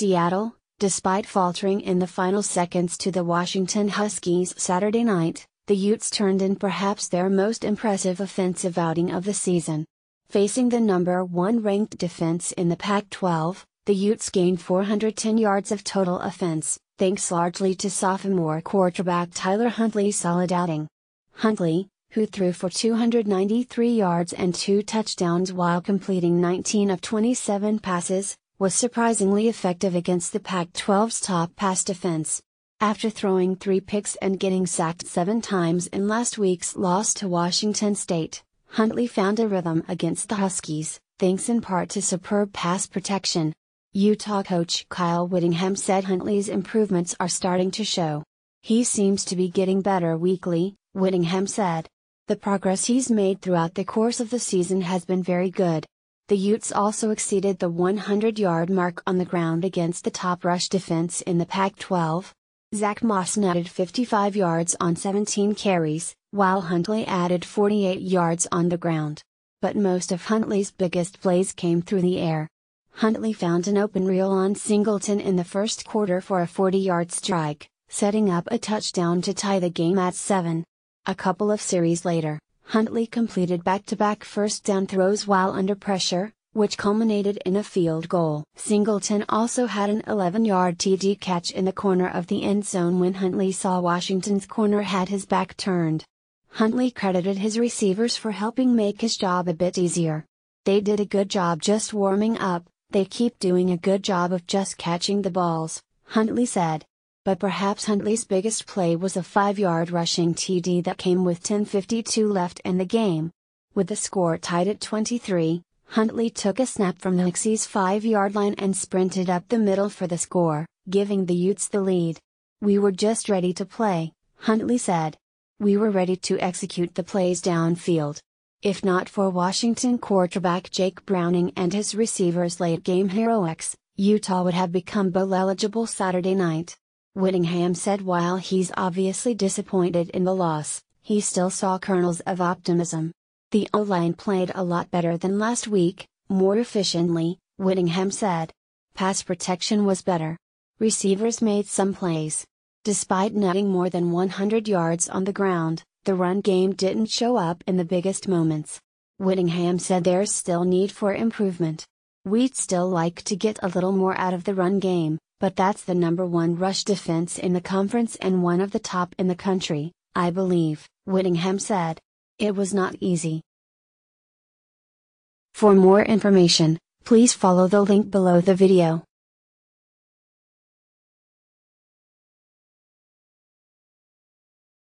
Seattle, despite faltering in the final seconds to the Washington Huskies Saturday night, the Utes turned in perhaps their most impressive offensive outing of the season. Facing the number 1 ranked defense in the Pac-12, the Utes gained 410 yards of total offense, thanks largely to sophomore quarterback Tyler Huntley's solid outing. Huntley, who threw for 293 yards and 2 touchdowns while completing 19 of 27 passes, was surprisingly effective against the Pac-12's top pass defense. After throwing 3 picks and getting sacked 7 times in last week's loss to Washington State, Huntley found a rhythm against the Huskies, thanks in part to superb pass protection. Utah coach Kyle Whittingham said Huntley's improvements are starting to show. "He seems to be getting better weekly," Whittingham said. "The progress he's made throughout the course of the season has been very good." The Utes also exceeded the 100-yard mark on the ground against the top rush defense in the Pac-12. Zach Moss netted 55 yards on 17 carries, while Huntley added 48 yards on the ground. But most of Huntley's biggest plays came through the air. Huntley found an open reel on Singleton in the first quarter for a 40-yard strike, setting up a touchdown to tie the game at 7. A couple of series later, Huntley completed back-to-back first down throws while under pressure, which culminated in a field goal. Singleton also had an 11-yard TD catch in the corner of the end zone when Huntley saw Washington's corner had his back turned. Huntley credited his receivers for helping make his job a bit easier. "They did a good job just warming up, they keep doing a good job of just catching the balls," Huntley said. But perhaps Huntley's biggest play was a 5-yard rushing TD that came with 10:52 left in the game. With the score tied at 23, Huntley took a snap from the Huskies' 5-yard line and sprinted up the middle for the score, giving the Utes the lead. "We were just ready to play," Huntley said. "We were ready to execute the plays downfield. If not for Washington quarterback Jake Browning and his receivers' late-game heroics, Utah would have become bowl eligible Saturday night." Whittingham said while he's obviously disappointed in the loss, he still saw kernels of optimism. "The O-line played a lot better than last week, more efficiently," Whittingham said. "Pass protection was better. Receivers made some plays. Despite netting more than 100 yards on the ground, the run game didn't show up in the biggest moments." Whittingham said there's still need for improvement. "We'd still like to get a little more out of the run game, but that's the number 1 rush defense in the conference and one of the top in the country, I believe," Whittingham said. "It was not easy." For more information, please follow the link below the video.